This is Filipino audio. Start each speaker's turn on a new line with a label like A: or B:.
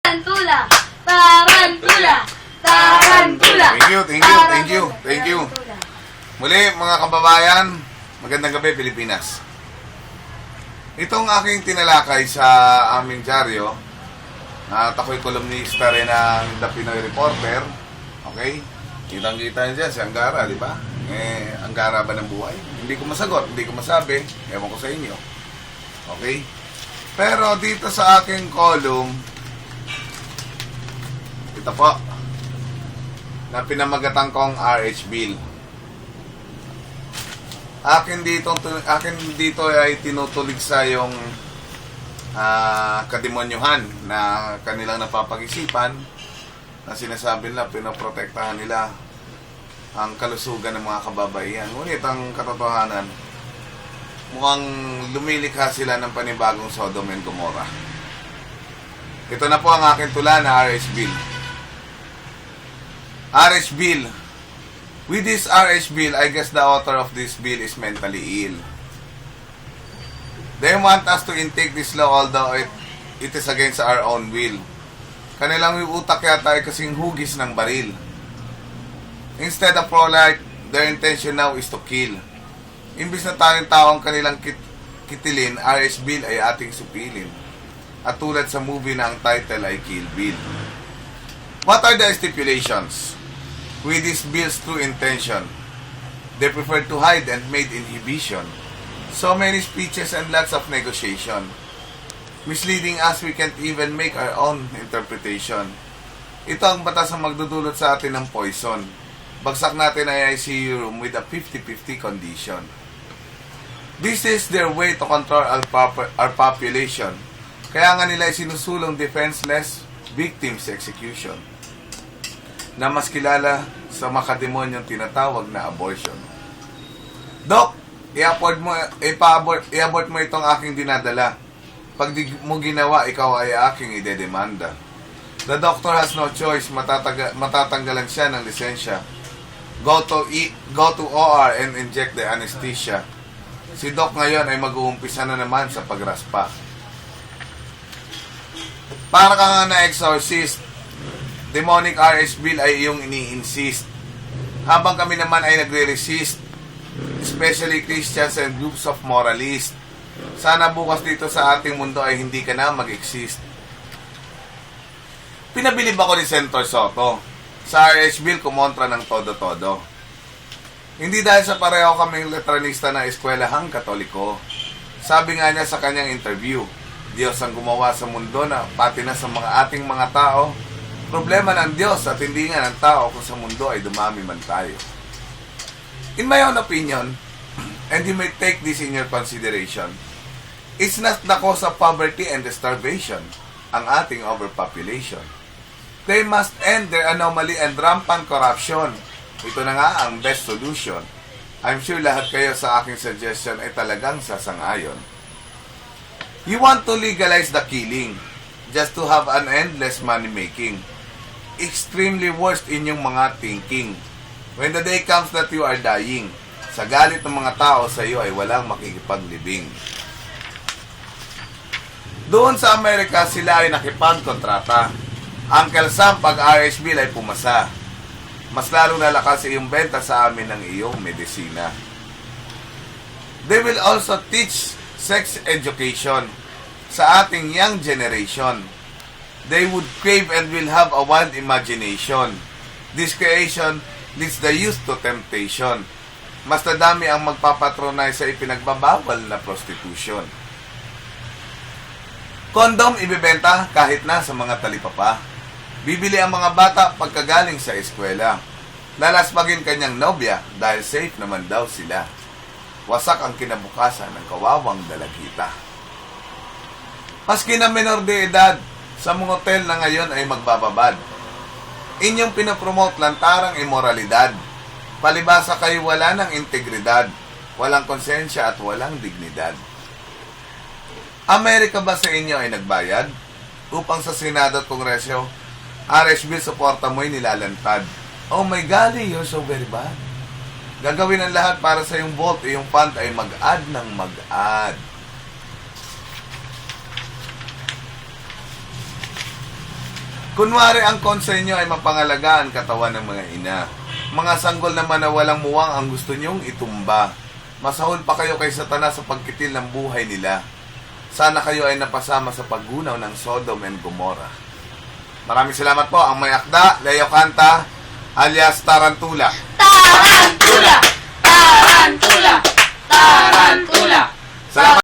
A: Tarantula! Tarantula! Tarantula!
B: Thank you. Muli, mga kababayan, magandang gabi, Pilipinas. Itong aking tinalakay sa aming dyaryo, at ako'y kolumnista rin ng The Pinoy Reporter. Okay? Kitang-kita niyo dyan si Anggara, di ba? Anggara ba ng buhay? Hindi ko masagot, hindi ko masabi. Ewan ko sa inyo. Okay? Pero dito sa aking column, ito po, na pinamagatan kong RH Bill. Akin dito ay tinutulig sa yung kademonyuhan na kanilang napapag-isipan na sinasabi nila, pinoprotektahan nila ang kalusugan ng mga kababaihan. Ngunit ang katotohanan, mukhang lumilikha sila ng panibagong Sodom and Gomorrah. Ito na po ang aking tula na RH Bill. RH Bill. With this RH Bill, I guess the author of this bill is mentally ill. They want us to intake this law although it is against our own will. Kanilang utak yata ay kasing hugis ng baril. Instead of pro-life, their intention now is to kill. Imbis na tayong taong kanilang kitilin, RH Bill ay ating supilin. At tulad sa movie na ang title ay Kill Bill. What are the stipulations? With this bill's true intention, they prefer to hide and made inhibition. So many speeches and lots of negotiation. Misleading us, we can't even make our own interpretation. Ito ang batas na magdudulot sa atin ng poison. Bagsak natin ay ICU room with a 50-50 condition. This is their way to control our population. Kaya nga nila ay sinusulong defenseless victims execution, na mas kilala sa makademonyong tinatawag na abortion. Doc, i-abort mo itong aking dinadala. Pag di mo ginawa, ikaw ay aking idedemanda. The doctor has no choice, matatanggalan siya ng lisensya. Go to OR and inject the anesthesia. Si Doc ngayon ay mag-uumpisa na naman sa pagraspa. Para ka nga na-exorcist, demonic RH Bill ay iyong ini-insist. Habang kami naman ay nagre-resist, especially Christians and groups of moralists. Sana bukas dito sa ating mundo ay hindi ka na mag-exist. Pinabilib ako ni Senator Soto. Sa RH Bill, kumontra ng todo-todo. Hindi dahil sa pareho kaming letranista na eskwelahang katoliko. Sabi nga niya sa kanyang interview, Diyos ang gumawa sa mundo na pati na sa ating mga tao. Problema ng Diyos at hindi nga ng tao kung sa mundo ay dumami man tayo. In my own opinion, and you may take this in your consideration, it's not the cause of poverty and starvation, ang ating overpopulation. They must end their anomaly and rampant corruption. Ito na nga ang best solution. I'm sure lahat kayo sa aking suggestion ay talagang sasang-ayon. You want to legalize the killing just to have an endless money-making. Extremely worst in yung mga thinking. When the day comes that you are dying, sa galit ng mga tao sa iyo ay walang makikipaglibing. Doon sa Amerika, sila ay nakipagkontrata. Uncle Sam, pag RH Bill ay pumasa, mas lalong lalakas iyong benta sa amin ng iyong medisina. They will also teach sex education sa ating young generation. They would crave and will have a wild imagination. This creation leads the youth to temptation. Mas nadami ang magpapatronay sa ipinagbabawal na prostitution. Kondom ibibenta kahit na sa mga talipapa. Bibili ang mga bata pagkagaling sa eskwela. Lalaspagin kanyang nobya dahil safe naman daw sila. Wasak ang kinabukasan ng kawawang dalagita. Maski na menor de edad, sa mga hotel na ngayon ay magbababad. Inyong pinapromote lantarang imoralidad. Palibasa kayo wala ng integridad, walang konsensya at walang dignidad. Amerika ba sa inyo ay nagbayad? Upang sa Senado at Kongreso, RH Bill suporta mo'y nilalantad. Oh my golly, you're so very bad. Gagawin ang lahat para sa iyong vote, iyong fund ay mag-add ng mag-add. Kunwari ang concern nyo ay mapangalagaan katawan ng mga ina. Mga sanggol naman na walang muwang ang gusto nyong itumba. Masahol pa kayo kay Satanas sa pagkitil ng buhay nila. Sana kayo ay napasama sa paggunaw ng Sodom and Gomorrah. Maraming salamat po. Ang may akda, Leo Canta, alias Tarantula.
A: Tarantula! Tarantula! Tarantula!
B: Salamat.